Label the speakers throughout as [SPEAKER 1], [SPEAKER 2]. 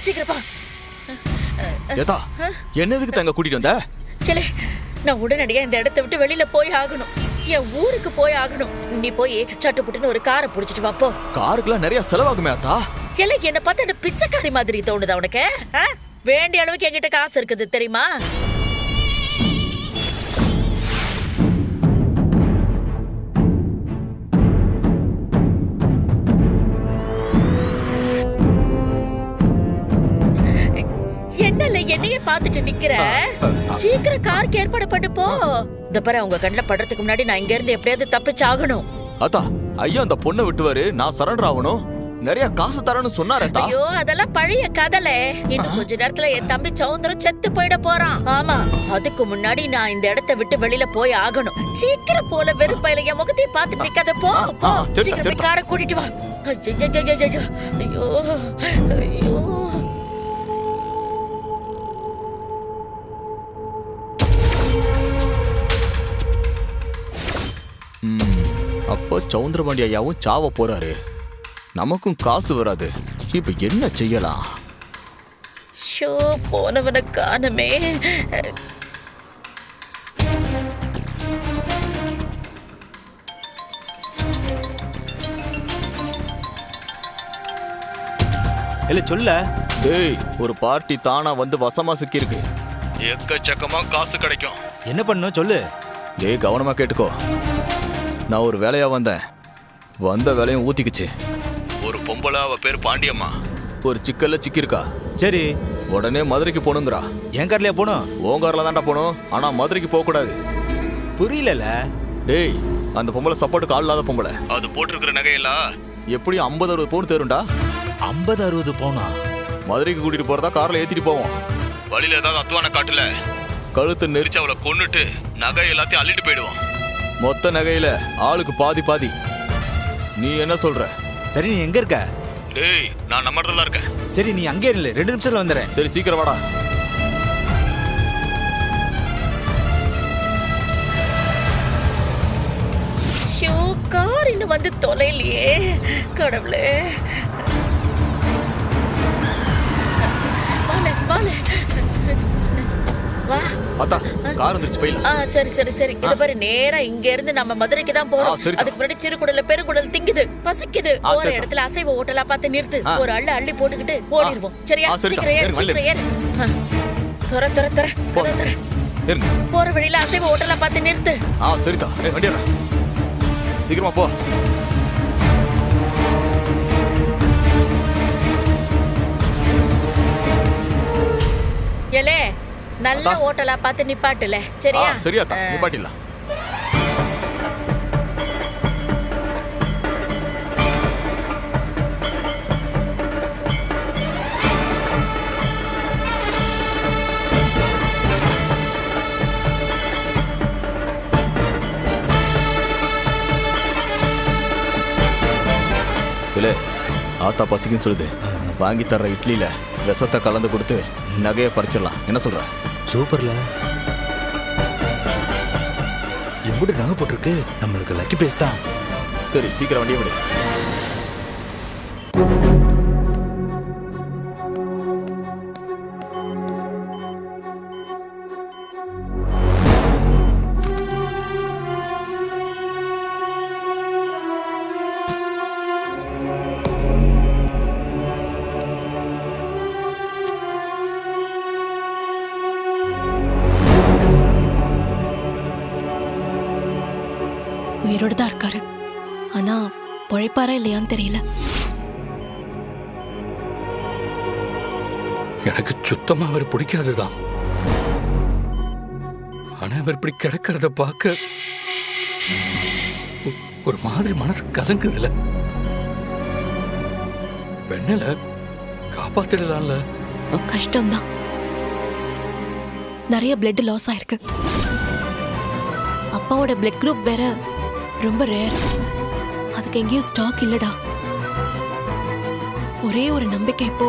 [SPEAKER 1] சீக்கிரமா.
[SPEAKER 2] ஏதா என்னதுக்கு தங்க கூட்டிட்டு வந்த?
[SPEAKER 1] சரி, நான் உடனடியா இந்த இடத்தை விட்டு வெளியில போய் ஆகணும். என் ஊருக்கு போய் ஆகணும். நீ போய் சட்டுப்புட்டுன்னு ஒரு காரை புடிச்சிட்டு வாப்போ.
[SPEAKER 2] காருக்குலாம் நிறைய செலவாகுமே அத்தா.
[SPEAKER 1] இல்ல, என்ன பார்த்தா என்ன பிச்சைக்காரி மாதிரி தோணுதா உனக்கு? வேண்டிய அளவுக்கு என்கிட்ட காசு இருக்குது தெரியுமா? என்னல என்னையே பாத்துட்டு நிக்கிற? சீக்கிரம் காருக்கு ஏற்பாடு பண்ணு போ. இந்த பாரு, அவங்க கண்ணுல படுறதுக்கு முன்னாடி நான் இங்க இருந்து எப்படியாவது தப்பிச்சாகணும்.
[SPEAKER 2] அத்தா, ஐயா அந்த பொண்ணை விட்டுவாரு, நான் சரண்டர் ஆகணும். நிறைய காசு தரேன்னு சொன்னாரே தா.
[SPEAKER 1] ஐயோ, அதெல்லாம் பழைய கதலே. இன்னும் கொஞ்ச நேரத்துல என் தம்பி சௌந்தரம் செத்து போயிட போறான். ஆமா, அதுக்கு முன்னாடி நான் இந்த இடத்தை விட்டு வெளியில போய் ஆகணும். சீக்கிரம் போல, வெறுப்பையில என் முகத்தை பார்த்துட்டு நிக்காத. போ போ, சீக்கிரம் காரை கூட்டிட்டு வா. ஐயோ ஐயோ.
[SPEAKER 2] அப்போ சௌந்தரபாண்டி ஐயாவும் சாவ போறாரு. நமக்கும் காசு வராது. இப்ப என்ன செய்யலாம்?
[SPEAKER 1] ஷோ, போனவனை காணுமே.
[SPEAKER 3] இல்ல சொல்ல.
[SPEAKER 2] டேய், ஒரு பார்ட்டி தானா வந்து வசமா சிக்கிருக்கு. எக்கச்சக்கமா காசு கிடைக்கும்.
[SPEAKER 3] என்ன பண்ணும் சொல்லு.
[SPEAKER 2] டேய், கவனமா கேட்டுக்கோ. நான் ஒரு வேலையா வந்தேன். வந்த வேலையும் ஊத்திக்குச்சு. ஒரு பொம்பளை, அவ பேர் பாண்டியம்மா, ஒரு சிக்கல்ல சிக்கிருக்கா.
[SPEAKER 3] சரி,
[SPEAKER 2] உடனே மதுரைக்கு போகணுங்கிறா.
[SPEAKER 3] என் கார்லயா போனோம்?
[SPEAKER 2] உன் கார்ல தான்டா போகணும். ஆனா மதுரைக்கு போக கூடாது.
[SPEAKER 3] புரியல.
[SPEAKER 2] டேய், அந்த பொம்பளை சப்போர்ட்டுக்கு ஆள் இல்லாத பொம்பளை. அது போட்டிருக்கிற நகையெல்லாம் எப்படியும் 50-60 பவுன் தேரும்டா.
[SPEAKER 3] 50-60 பவுனா?
[SPEAKER 2] மதுரைக்கு கூட்டிட்டு போறதா கார்ல ஏத்திட்டு போவோம். வழியில ஏதாவது அத்துவான காட்டுல கழுத்து நெரிச்சு அவளை கொன்னுட்டு நகை எல்லாத்தையும் அள்ளிட்டு போயிடுவோம். மொத்த நகையில ஆளுக்கு பாதி பாதி. நீ என்ன சொல்ற?
[SPEAKER 3] சரி, நீ எங்க இருக்க?
[SPEAKER 2] டேய், நான் நம்ம இடத்துல இருக்கேன்.
[SPEAKER 3] சரி, நீ அங்கே இல்ல, 2 நிமிஷத்துல வந்துடுறேன்.
[SPEAKER 2] சரி, சீக்கிரம் வாடா.
[SPEAKER 1] ஷோ, கார் இன்னும் வந்து தொலைலையே. கடவுளே. வா.
[SPEAKER 2] அத்தா, கார் வந்துருச்சு போயிடலாம்.
[SPEAKER 1] சரி சரி சரி. இத பாரு, நேரா இங்க இருந்து நம்ம மதுரைக்கு தான் போறோம். அதுக்கு முன்னாடி சிறுகுடல்ல பெருகுடல் திங்குது, பசிக்குது. போற இடத்துல அசைவ ஹோட்டலா பார்த்து நிறுத்து. ஒரு அள்ளி போட்டுக்கிட்டு ஓடிடுவோம். சரியா? சீக்கிரம் ஏறு, சீக்கிரம் ஏறு. தர தர தர தர. போற வழியில அசைவ ஹோட்டலா பார்த்து நிறுத்து.
[SPEAKER 2] சரிதா. வண்டி ஏறு, சீக்கிரமா போ.
[SPEAKER 1] ஏலே, நல்ல ஹோட்டலா பார்த்து நிப்பாட்டுல. சரியா?
[SPEAKER 2] சரியா தா, நிப்பாட்டிடலாம். இல்ல, ஆத்தா பசிக்குன்னு சொல்லுது. வாங்கி தர்ற இட்லியில விஷத்தை கலந்து கொடுத்து நகையை பறிச்சிடலாம். என்ன சொல்ற?
[SPEAKER 3] சூப்பர்ல. எப்படி நகை போட்டிருக்கு? நம்மளுக்கு லக்கி பிளேஸ் தான்.
[SPEAKER 2] சரி, சீக்கிரம் வண்டியை விடு.
[SPEAKER 4] உயிரோடு தான் இருக்காரு. ஆனா பொழைப்பாரா இல்லையான்னு தெரியல.
[SPEAKER 5] எனக்கு சுத்தமா அவர் பிடிக்காதுதான். ஆனா அவர் இப்படி கிடக்கிறத பார்க்க ஒரு மாதிரி மனசு கலங்குதுல. பெண்ணல காப்பாத்திடலாம்ல.
[SPEAKER 4] கஷ்டம்தான். நிறைய பிளட் லாஸ் ஆயிருக்கு. அப்பாவோட பிளட் குரூப் வேற ரொம்ப ரேர். அதுக்கு எங்கேயும் ஸ்டாக் இல்லடா. ஒரே ஒரு நம்பிக்கை இப்போ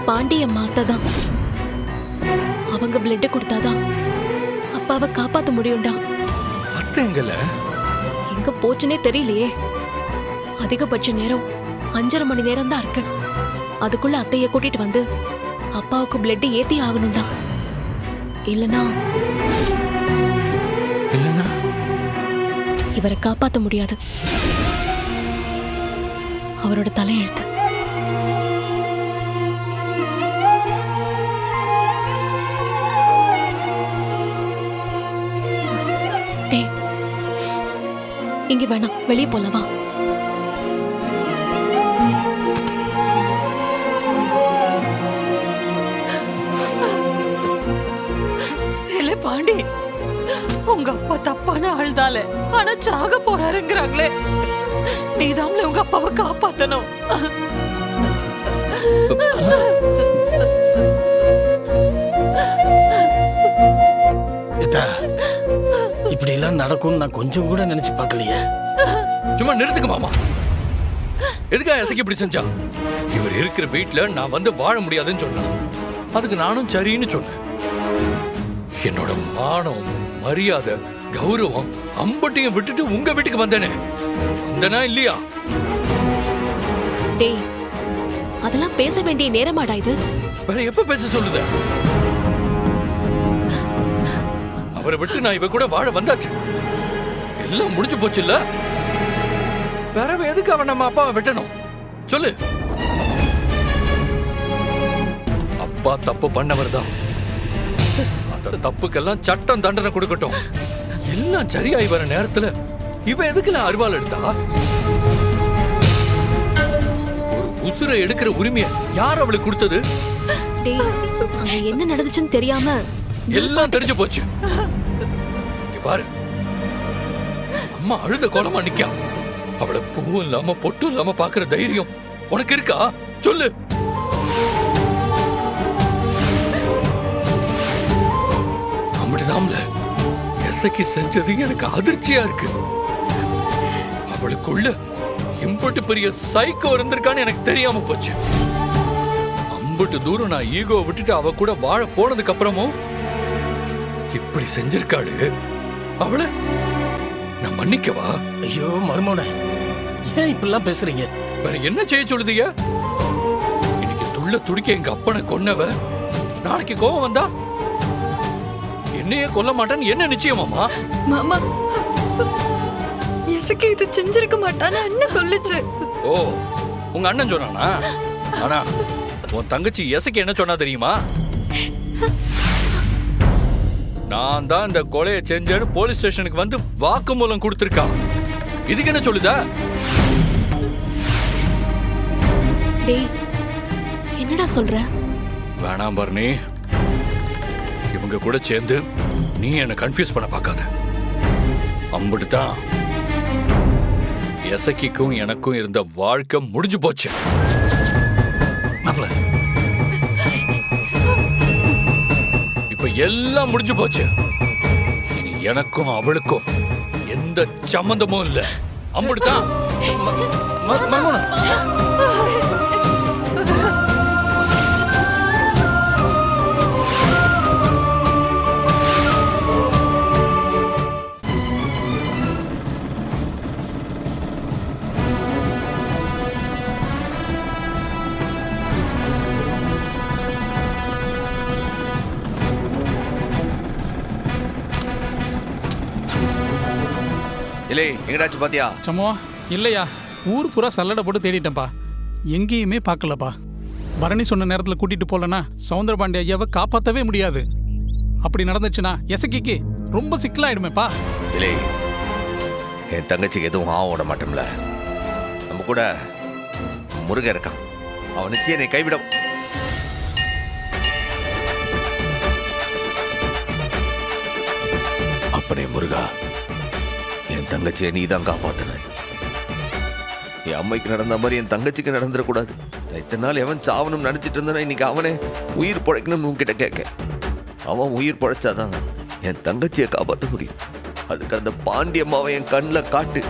[SPEAKER 4] பாண்டிய மாத்ததான். அவங்க பிளட் கொடுத்தாதான் அப்பாவை காப்பாத்த முடியும்டா.
[SPEAKER 5] அத்தைங்கல
[SPEAKER 4] எங்க போச்சுனே தெரியலையே. அதிகபட்ச நேரம் 5.5 மணி நேரம் தான் இருக்கு. அதுக்குள்ள அத்தைய கூட்டிட்டு வந்து அப்பாவுக்கு பிளட் ஏத்தி ஆகணும்டா. இல்லனா இவரை காப்பாத்த முடியாது. அவரோட தலையெழுத்து. டேய், இங்க வேணாம், வெளியே போலவா?
[SPEAKER 6] இல்ல பாண்டி, உங்க அப்பா தப்பான ஆள்தால, ஆனா சாக போறாருங்கிறாங்களே. நீதாம்ல உங்க அப்பாவை காப்பாத்தணும்.
[SPEAKER 7] இப்படி எல்லாம் நடக்கும் நான் கொஞ்சம் கூட நினைச்சு பார்க்கலையே.
[SPEAKER 5] சும்மா நிறுத்துக்க மாமா. எதுக்கா எசக்கி இப்படி செஞ்சா? இவர் இருக்கிற வீட்டுல நான் வந்து வாழ முடியாதுன்னு சொன்னேன். அதுக்கு நானும் சரின்னு சொன்னேன். என்னோட மானம், மரியாதை, கௌரவம் அம்பட்டையும் விட்டுட்டு உங்க வீட்டுக்கு வந்தேனே, வந்தனா இல்லையா?
[SPEAKER 4] டேய், அதெல்லாம் பேச வேண்டிய நேரமாடா இது.
[SPEAKER 5] வேற எப்ப பேச சொல்லுத? அவரை விட்டு நான் இவ கூட வாழ வந்தாச்சு. எல்லாம் முடிஞ்சு போச்சு இல்ல? வேற எதுக்கு அவன் நம்ம அப்பாவை வெட்டணும் சொல்லு? அப்பா தப்பு பண்ணவர் தான். அந்த தப்புக்கெல்லாம் சட்டம் தண்டனை கொடுக்கட்டும். எல்லாம் சரியாயி வர நேரத்துல இவ எதுக்குல அருவாள் எடுத்தா? ஒரு உசுரை எடுக்கிற உரிமையை யார் அவளுக்கு கொடுத்தது?
[SPEAKER 4] டேய், அங்க என்ன நடந்துச்சுன்னு தெரியாம
[SPEAKER 5] எல்லாம் தெரிஞ்சு போச்சு. இங்க பாரு, அம்மா அழுத கோலமா நிக்கா. அவளை பூவும் இல்லாம பொட்டும் இல்லாம பாக்குற தைரியம் உனக்கு இருக்கா சொல்லு? அப்படிதான்ல எசக்கி செஞ்சது எனக்கு அதிர்ச்சியா இருக்கு. அவளுக்குள்ள இம்பட்டு பெரிய சைக்கோ இருந்திருக்கான்னு எனக்கு தெரியாம போச்சு. அம்பட்டு தூரம் நான் ஈகோ விட்டுட்டு அவ கூட வாழ போனதுக்கு அப்புறமும் இப்படி செஞ்சிருக்காளு. அவளை நான் மன்னிக்கவா?
[SPEAKER 7] ஐயோ மர்மோனே, ஏன் இப்படிலாம் பேசுறீங்க?
[SPEAKER 5] வேற என்ன செய்ய சொல்லுதீங்க? இன்னைக்கு துள்ள துடிக்க எங்க அப்பனை கொன்னவ நாளைக்கு கோவம் வந்தா என்னையே கொல்ல மாட்டான்னு என்ன நிச்சயமாமா?
[SPEAKER 8] மாமா, எசக்கி இது செஞ்சிருக்க மாட்டான்னு அண்ணன் சொல்லுச்சு.
[SPEAKER 5] ஓ, உங்க அண்ணன் சொன்னானா? ஆனா உன் தங்கச்சி எசக்கி என்ன சொன்னா தெரியுமா? நான் தான் இந்த கொலையை செஞ்சேன்னு போலீஸ் ஸ்டேஷனுக்கு வந்து வாக்குமூலம் கொடுத்திருக்கா. இதுக்கு என்ன சொல்லுதா?
[SPEAKER 4] டேய், என்னடா சொல்ற?
[SPEAKER 5] வேணாம் பர்னி, இவங்க கூட சேர்ந்து நீ என்ன கன்ஃபியூஸ் பண்ண பார்க்காத. அம்புட்டுதான் எசக்கிக்கும் எனக்கும் இருந்த வாழ்க்கை முடிஞ்சு போச்சு. இப்ப எல்லாம் முடிஞ்சு போச்சு. இனி எனக்கும் அவளுக்கும் எந்த சம்பந்தமும் இல்ல. அம்புட்டுதான்.
[SPEAKER 2] இல்லை எங்கடாச்சு பாத்தியா?
[SPEAKER 9] சம்மா இல்லையா, ஊர் பூரா சல்லடை போட்டு தேடிட்டேன்ப்பா, எங்கேயுமே பார்க்கலப்பா. பரணி சொன்ன நேரத்தில் கூட்டிட்டு போலனா சவுந்தரபாண்டி ஐயாவை காப்பாற்றவே முடியாது. அப்படி நடந்துச்சுன்னா எசக்கிக்கு ரொம்ப சிக்கலாயிடுமேப்பா.
[SPEAKER 2] இல்லை, என் தங்கச்சிக்கு எதுவும் ஆக மாட்டோம்ல. நம்ம கூட முருகன் இருக்கான், அவன் நிச்சயம் என்னை கைவிட. அப்பனே முருகா, என் தங்கச்சியை நீ தான் காப்பாத்துன. என் அம்மைக்கு நடந்த மாதிரி என் தங்கச்சிக்கு நடந்துடக்கூடாது. இத்தனை நாள் எவன் சாவணும் நினைச்சிட்டு இருந்தா, இன்னைக்கு அவனே உயிர் பழைக்கணும்னு உன்கிட்ட கேட்க. அவன் உயிர் பழைச்சாதான் என் தங்கச்சியை காப்பாற்ற முடியும். அதுக்கு அந்த பாண்டியம்மாவை என் கண்ணில் காட்டு.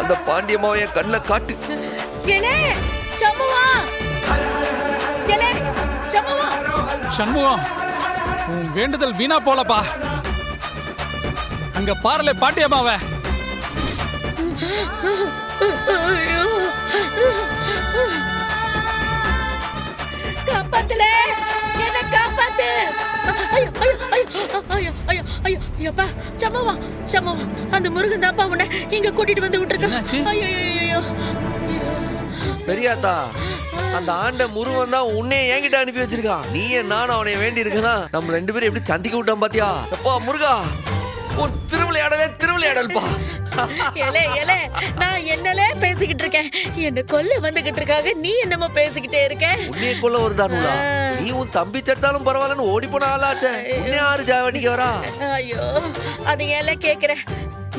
[SPEAKER 2] அந்த பாண்டியம்மாவை என் கண்ணில் காட்டு.
[SPEAKER 9] சண்முகம், உன் வேண்டுதல் வீணா போலப்பா. அங்க பாரல பாண்டியம்மாவ.
[SPEAKER 1] ஐயோ காப்பாத்தல, என்ன காப்பாத்து. ஐயோ ஐயோ ஐயோ ஐயோ ஐயோ ஐயோ ஐயோப்பா, சம்பவா சம்பவா, அந்த முருகன் தான்ப்பா உன்னை இங்க கூட்டிட்டு வந்து விட்டுருக்கான். ஐயோ ஐயோ
[SPEAKER 10] பெரியாத்தா, அந்த ஆண்ட முருகன் தான் உன்னை என்கிட்ட அனுப்பி வச்சிருக்கான். நீயே நானும் அவனை வேண்டி இருக்கலாம். நம்ம 2 பேரும் எப்படி சந்திக்க விட்டோம் பாத்தியா? எப்பா முருகா, உன் திருவிளையாடல்பா.
[SPEAKER 1] ஏலே ஏலே, நான் என்னலே பேசிக்கிட்டு இருக்கேன், என்ன கொல்ல வந்துகிட்டு இருக்காங்க, நீ என்னமோ பேசிக்கிட்டே இருக்க.
[SPEAKER 10] உன்னைய கொல்ல வருதானுங்களா? நீ உன் தம்பி செத்தாலும் பரவாயில்லன்னு ஓடி போன ஆளாச்சே. உன்னை யாரு ஜாவணிக்கு வரா?
[SPEAKER 1] ஐயோ, அது ஏலே கேக்குற?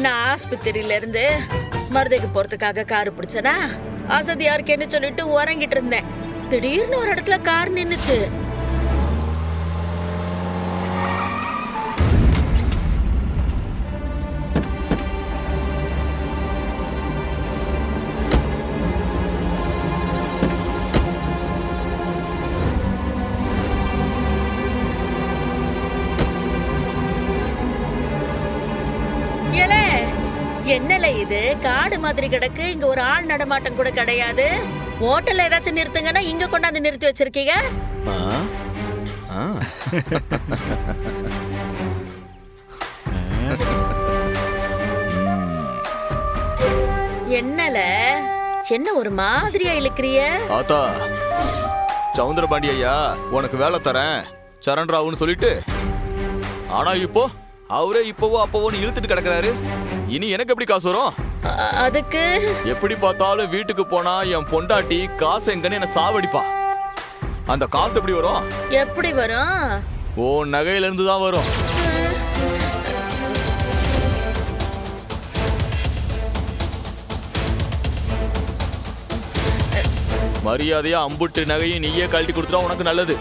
[SPEAKER 1] நான் ஆஸ்பத்திரியில இருந்து மருதைக்கு போறதுக்காக கார் பிடிச்சனா, ஆசதியா இருக்கேன்னு சொல்லிட்டு உறங்கிட்டு இருந்தேன். திடீர்னு ஒரு இடத்துல கார் நின்னுச்சு. என்னல இது காடு மாதிரி கிடக்கு, இங்க ஒரு ஆள் நடமாட்டம் கூட கிடையாது. ஹோட்டல்ல ஏதாச்சும் நிறுத்துங்கன்னா இங்க கொண்டாந்து நிறுத்தி வச்சிருக்கீங்க. என்னல, என்ன ஒரு மாதிரியா இழுக்கிறிய?
[SPEAKER 2] ஆத்தா, சவுந்தரபாண்டி ஐயா உனக்கு வேலை தரேன் சரண்ராவுன்னு சொல்லிட்டு, ஆனா இப்போ அவரே இப்பவோ அப்பவோன்னு இழுத்துட்டு கிடக்குறாரு. இனி எனக்கு எப்படி காசு வரும்?
[SPEAKER 1] அதுக்கு
[SPEAKER 2] எப்படி பார்த்தாலும் வீட்டுக்கு போனா என் பொண்டாட்டி காசு எங்கன்னு என்ன சாவடிப்பா. அந்த காசு எப்படி வரும்?
[SPEAKER 1] எப்படி வரும்?
[SPEAKER 2] ஓ நகையில இருந்து தான் வரும். மரியாதையா அம்புட்டு நகையும் நீயே கழட்டி கொடுத்துட்டா உனக்கு நல்லது.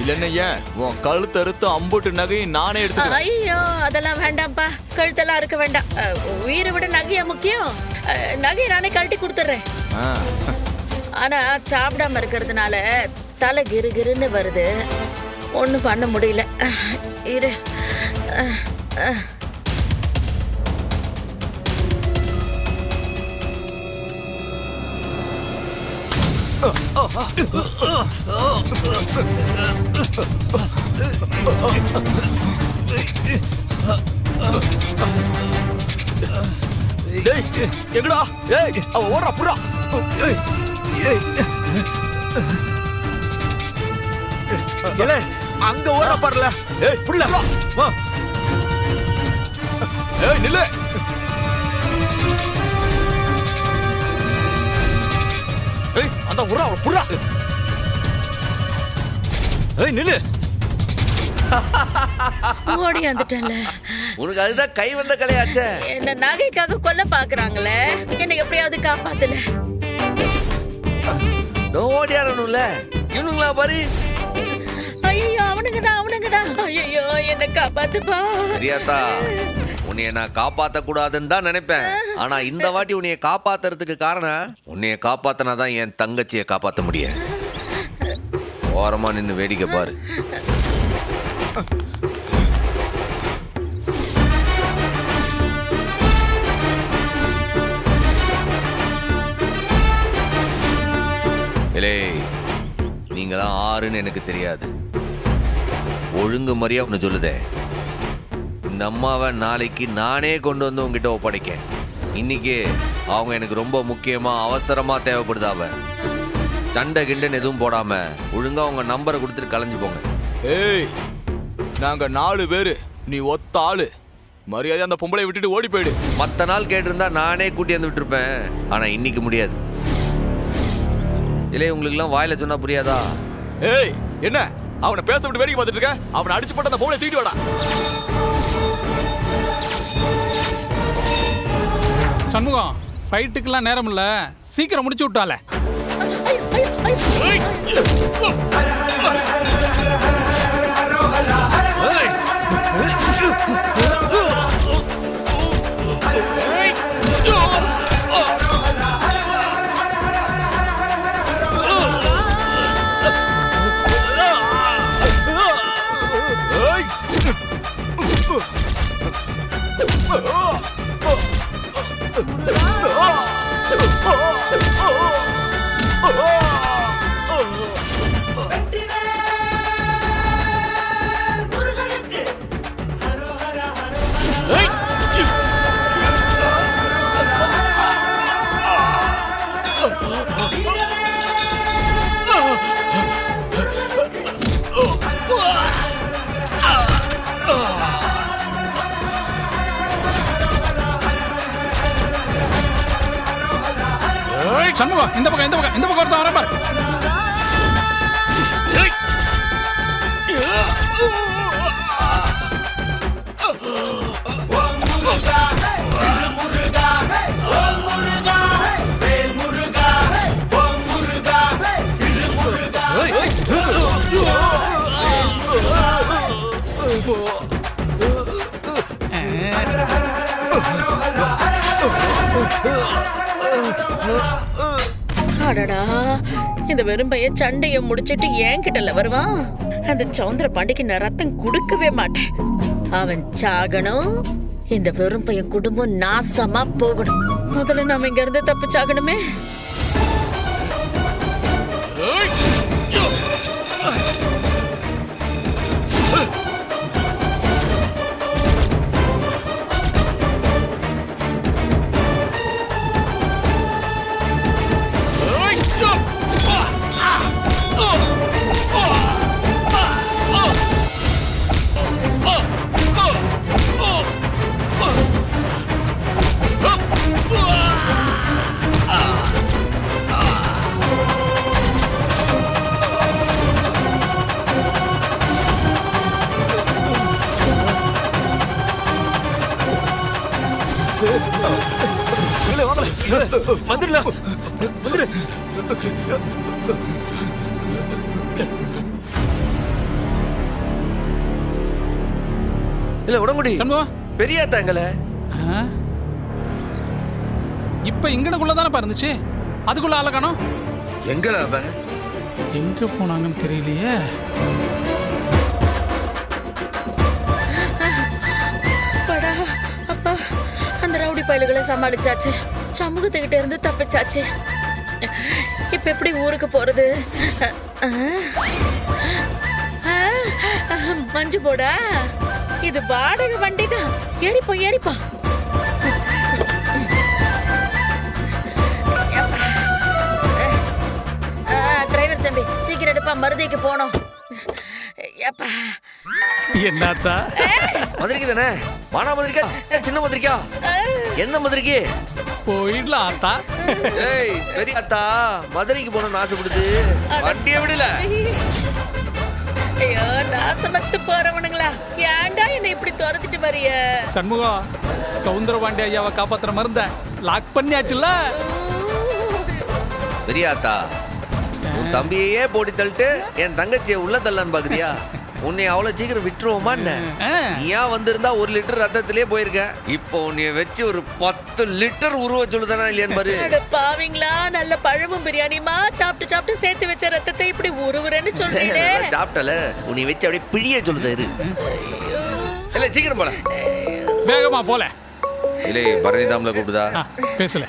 [SPEAKER 2] இல்லன்னு ஏன் உன் கழுத்து அறுத்து அம்புட்டு நகையும் நானே எடுத்து.
[SPEAKER 1] ஐயோ அதெல்லாம் வேண்டாம்ப்பா, கழுத்தெல்லாம் இருக்க வேண்டாம். உயிரை விட நகையா முக்கியம். நகையை நானே கழட்டி கொடுத்துட்றேன். ஆனா சாப்பிடாம இருக்கிறதுனால தலை கிருகிருன்னு வருது, ஒன்றும் பண்ண முடியல. இரு.
[SPEAKER 2] எங்கடா? ஏய் அவ ஓடுறா புறா. அங்க ஓடுறா பாருல. ஏய் புள்ள வா. ஏய் நில்லு. ஏய் அந்த ஓடுறா புறா. ஏய் நில்லு.
[SPEAKER 1] ஓடி வந்துட்டேன்ல.
[SPEAKER 10] உனக்கு அதுதான் கை வந்த கலையாச்சே.
[SPEAKER 1] என்ன நகைக்காக கொல்ல பாக்குறாங்களே, என்ன எப்படியாவது காப்பாத்தல.
[SPEAKER 10] ஓடியாரணும்ல இவனுங்களா பாரு.
[SPEAKER 1] ஐயோ அவனுங்கதான். ஐயோ என்ன காப்பாத்துப்பா.
[SPEAKER 10] சரியாத்தா, உன்னைய நான் காப்பாத்த கூடாதுன்னு தான் நினைப்பேன். ஆனா இந்த வாட்டி உன்னைய காப்பாத்துறதுக்கு காரணம், உன்னைய காப்பாத்தினாதான் என் தங்கச்சியை காப்பாத்த முடியும். ஓரமா நின்னு வேடிக்கை பாரு. நீங்களாம் ஆறுன்னு எனக்கு தெரியாது. ஒழுங்கு முறையா ஒன்று சொல்லுதே, இந்த அம்மாவை நாளைக்கு நானே கொண்டு வந்து உங்ககிட்ட ஒப்படைக்க. இன்னைக்கு அவங்க எனக்கு ரொம்ப முக்கியமா அவசரமா தேவைப்படுது. அவ சண்டை கிண்டன் எதுவும் போடாம ஒழுங்கா உங்க நம்பரை கொடுத்துட்டு கலைஞ்சு போங்க.
[SPEAKER 2] ஏய் நாங்க 4 பேரு, நீ ஒத்த ஆளு. மரியாதை அந்த பொம்பளை விட்டுட்டு ஓடி போயிடு.
[SPEAKER 10] மத்த நாள் கேட்டிருந்தா நானே கூட்டி வந்து விட்டுருப்பேன். ஆனா இன்னைக்கு முடியாது. இல்லை உங்களுக்கு எல்லாம் வாயில சொன்னா புரியாதா?
[SPEAKER 2] ஏய் என்ன அவனை பேச விட்டு வேடிக்கை பார்த்துட்டு இருக்க? அவனை அடிச்சு போட்டு அந்த பொம்பளை தூக்கிட்டு வாடா.
[SPEAKER 9] சண்முகம், ஃபைட்டுக்கெல்லாம் நேரம் இல்ல, சீக்கிரம் முடிச்சு விட்டால.
[SPEAKER 2] Oh!
[SPEAKER 9] சண்முகம் இந்த பக்கம் ஒருத்தன் வரேன் பாரு.
[SPEAKER 1] அடடா, இந்த வெறும் பையன் சண்டைய முடிச்சிட்டு ஏன் கிட்டல வருவான்? அந்த சௌந்தர பாண்டிக்கு நான் ரத்தம் கொடுக்கவே மாட்டேன். அவன் சாகணும், இந்த வெறும் பையன் குடும்பம் நாசமா போகணும். முதல்ல நாம இங்க இருந்து தப்பிச்சாகணுமே.
[SPEAKER 10] இல்ல உடம்புடி
[SPEAKER 9] சண்முகம்
[SPEAKER 10] பெரிய தாங்கல.
[SPEAKER 9] இப்ப இங்கனக்குள்ளதானே இருந்துச்சு, அதுக்குள்ள ஆள காணோம்.
[SPEAKER 3] எங்கல அவ
[SPEAKER 9] எங்க போனாங்கன்னு தெரியலையே.
[SPEAKER 1] படா அப்பா, அந்த ரவுடி பயலுகளை சமாளிச்சாச்சு, சமூகத்துக்கிட்ட இருந்து தப்பிச்சாச்சு. இப்ப எப்படி ஊருக்கு போறது? மஞ்சு போடா, இது வாடகை வண்டி தான். ஏறிப்பா. டிரைவர் தம்பி சீக்கிரம் எடுப்பா, மருதைக்கு போனோம்.
[SPEAKER 9] என்னத்தா
[SPEAKER 10] மதுரைக்கு தானே? மானா மதுரைக்கா சின்ன மதுரைக்கா? என்ன மதுரைக்கு
[SPEAKER 9] போயிடலாம் ஆத்தா.
[SPEAKER 10] ஏய் பெரிய அத்தா, மதுரைக்கு போகணும்னு ஆசைப்படுது, வண்டியை விடல.
[SPEAKER 1] ஐயோ, நாசமத்து போறவனுங்களா, ஏன்டா என்ன இப்படி துரத்திட்டு வரிய?
[SPEAKER 9] சண்முகம், சவுந்தரபாண்டி ஐயாவை காப்பாத்துற மருந்த லாக் பண்ணியாச்சுல்ல.
[SPEAKER 10] பெரிய அத்தா, உன் தம்பியே போட்டி தள்ளிட்டு என் தங்கச்சியை உள்ள தள்ளன்னு பாக்குறியா? உன்னை அவ்வளவு சீக்கிரம் விட்டுருவோமா? நீ ஏன் வந்திருந்தா 1 லிட்டர் ரத்தத்திலே போயிருக்க. இப்போ உன்னைய வச்சு ஒரு 10 லிட்டர் உருவ சொல்லுதானா இல்லையான்னு பாரு.
[SPEAKER 1] பாவீங்களா, நல்ல பழமும் பிரியாணிமா சாப்பிட்டு சேர்த்து வச்ச ரத்தத்தை இப்படி உருவுறேன்னு சொல்றீங்களே.
[SPEAKER 10] சாப்பிட்டல, உன்னை வச்சு அப்படியே பிழிய சொல்லுதாரு. இல்ல சீக்கிரம் போல,
[SPEAKER 9] வேகமா போல.
[SPEAKER 10] இல்ல பரணிதாம்ல கூப்பிடுதா?
[SPEAKER 9] பேசல.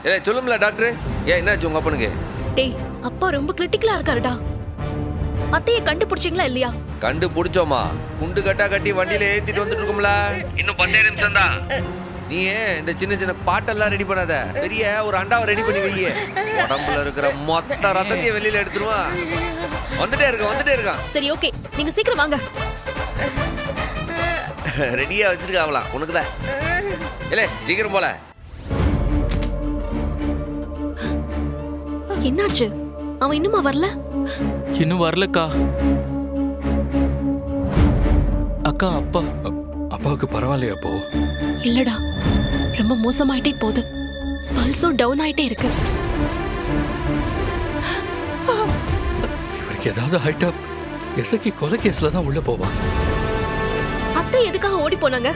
[SPEAKER 10] இல்ல சொல்லும்ல டாக்டர், ஏன் என்னாச்சு உங்க அப்பனுக்கு?
[SPEAKER 4] டேய், அப்பா ரொம்ப கிரிட்டிக்கலா இருக்காருடா. அத்தையை கண்டுபிடிச்சிங்களா இல்லையா?
[SPEAKER 10] கண்டுபிடிச்சோமா, குண்டு கட்டா கட்டி வண்டியில ஏத்திட்டு வந்துட்டு இருக்கோம்ல. இன்னும் 10 நிமிஷம் தான். நீ இந்த சின்ன பாட்டெல்லாம் ரெடி பண்ணாத, பெரிய ஒரு அண்டாவை ரெடி பண்ணி வையே. உடம்புல இருக்கிற மொத்த ரத்தத்தையும் வெளியில எடுத்துருவான். வந்துட்டே இருக்கான்.
[SPEAKER 4] சரி ஓகே, நீங்க சீக்கிரம் வாங்க.
[SPEAKER 10] ரெடியா வச்சிருக்காவலாம் உனக்குதான். இல்ல சீக்கிரம் போல.
[SPEAKER 4] என்னாச்சு? அவன் இன்னுமா வரல?
[SPEAKER 2] இன்னும் வரலக்கா. அக்கா,
[SPEAKER 5] அப்பாவுக்கு பரவாயில்லையா? அப்போ
[SPEAKER 4] இல்லடா, ரொம்ப மோசமாயிட்டே போகுது. பல்ஸும் டவுன் ஆயிட்டே இருக்கு.
[SPEAKER 5] இவருக்கு ஏதாவது ஆயிட்டா எசக்கி கொலை கேஸ்ல தான் உள்ள போவான்.
[SPEAKER 4] அத்தை எதுக்காக ஓடி போனாங்க?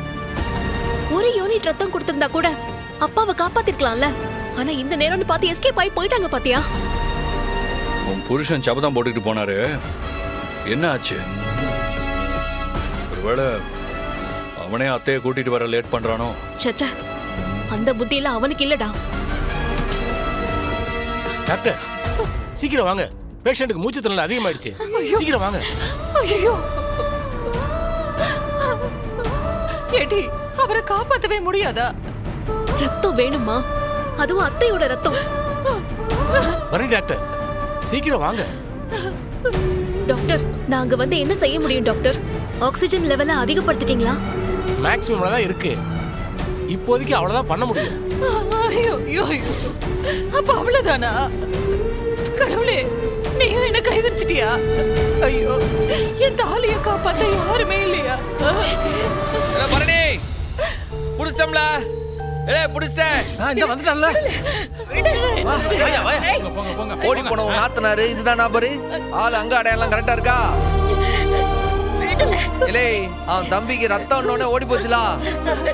[SPEAKER 4] ஒரு யூனிட் ரத்தம் கொடுத்திருந்தா கூட அப்பாவை காப்பாத்திருக்கலாம்ல. ஆனா இந்த நேரம்னு பார்த்து எஸ்கேப் ஆகி போயிட்டாங்க பாத்தியா?
[SPEAKER 5] உன் புருஷன் சபதம் போட்டுட்டு போனாரு, என்ன ஆச்சு? ஒருவேளை அவனே அத்தையை கூட்டிட்டு வர லேட் பண்றானோ?
[SPEAKER 4] சச்சா, அந்த புத்தியில அவனுக்கு இல்லடா.
[SPEAKER 7] டாக்டர் சீக்கிரம் வாங்க, பேஷண்ட்டுக்கு மூச்சு திணறல் அதிகமாயிடுச்சு. சீக்கிரம் வாங்க.
[SPEAKER 6] ஐயோ ஏடி, அவரை காப்பாத்தவே முடியாதா?
[SPEAKER 4] ரத்தம் வேணுமா? அதுவும் அத்தையோட ரத்தம்.
[SPEAKER 7] வரேன் டாக்டர், சீக்கிரம் வாங்க.
[SPEAKER 4] டாக்டர், நாங்க வந்து என்ன செய்ய முடியும் டாக்டர்? ஆக்சிஜன் லெவலை அதிகப்படுத்திட்டீங்களா?
[SPEAKER 7] மேக்ஸிமம்ல தான் இருக்கு. இப்போதைக்கு அவ்வளவுதான் பண்ண முடியும்.
[SPEAKER 6] ஐயோ ஐயோ ஐயோ. அப்ப அவ்வளவுதானா? கடவுளே, நீயும் என்ன கைவிரிச்சிட்டியா? ஐயோ, என் தாலிய காப்பாத்த யாருமே இல்லையா?
[SPEAKER 10] பரணி புடிச்சிட்டோம்ல. புடிச்சிட்டேன்.
[SPEAKER 7] இந்த வந்துட்டான்ல.
[SPEAKER 9] போங்க போங்க
[SPEAKER 10] ஓடி போனவங்க நாத்தனாரு இதுதான் நபரு. ஆள் அங்க அடையாளம் கரெக்டா இருக்கா? இல்லே, அவன் தம்பிக்கு ரத்தம் ஒண்ணு ஓடி போச்சுலா.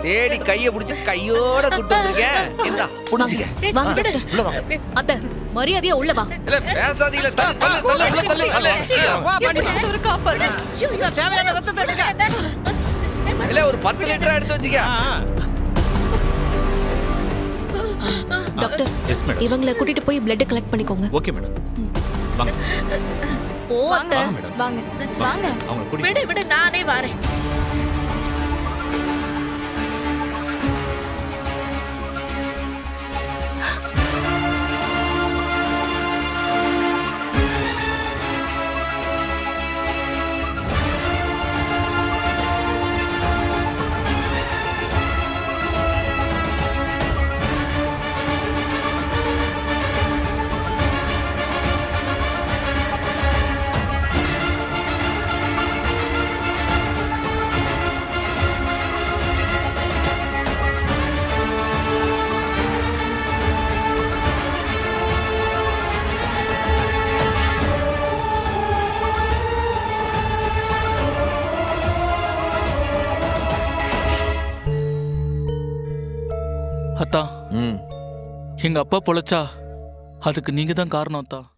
[SPEAKER 10] தேடி கைய புடிச்சு கையோட கூட்டு வந்திருக்கேன். இந்தா புடிச்சுக்க.
[SPEAKER 4] வாங்க டாக்டர்.
[SPEAKER 7] உள்ள வாங்க.
[SPEAKER 4] அத்தை, மரியாதையா உள்ள வா.
[SPEAKER 10] இல்ல பேசாதீங்கள. தள்ளு.
[SPEAKER 6] அவரை காப்பாத்து.
[SPEAKER 10] இல்ல ஒரு 10 லிட்டர் எடுத்து வச்சுக்க.
[SPEAKER 4] Doctor,
[SPEAKER 3] yes madam.
[SPEAKER 4] இவங்கள கூட்டிட்டு போய் பிளட் கலெக்ட் பண்ணிக்கோங்க.
[SPEAKER 3] Okay madam. வாங்க
[SPEAKER 4] போ அத்தை.
[SPEAKER 3] வாங்க மேடம்.
[SPEAKER 1] வாங்க
[SPEAKER 3] அவங்க கூட்டி
[SPEAKER 1] விடு நானே வரேன்.
[SPEAKER 11] அத்தா, எங்க அப்பா பொழைச்சா அதுக்கு நீங்க தான் காரணம் அத்தா.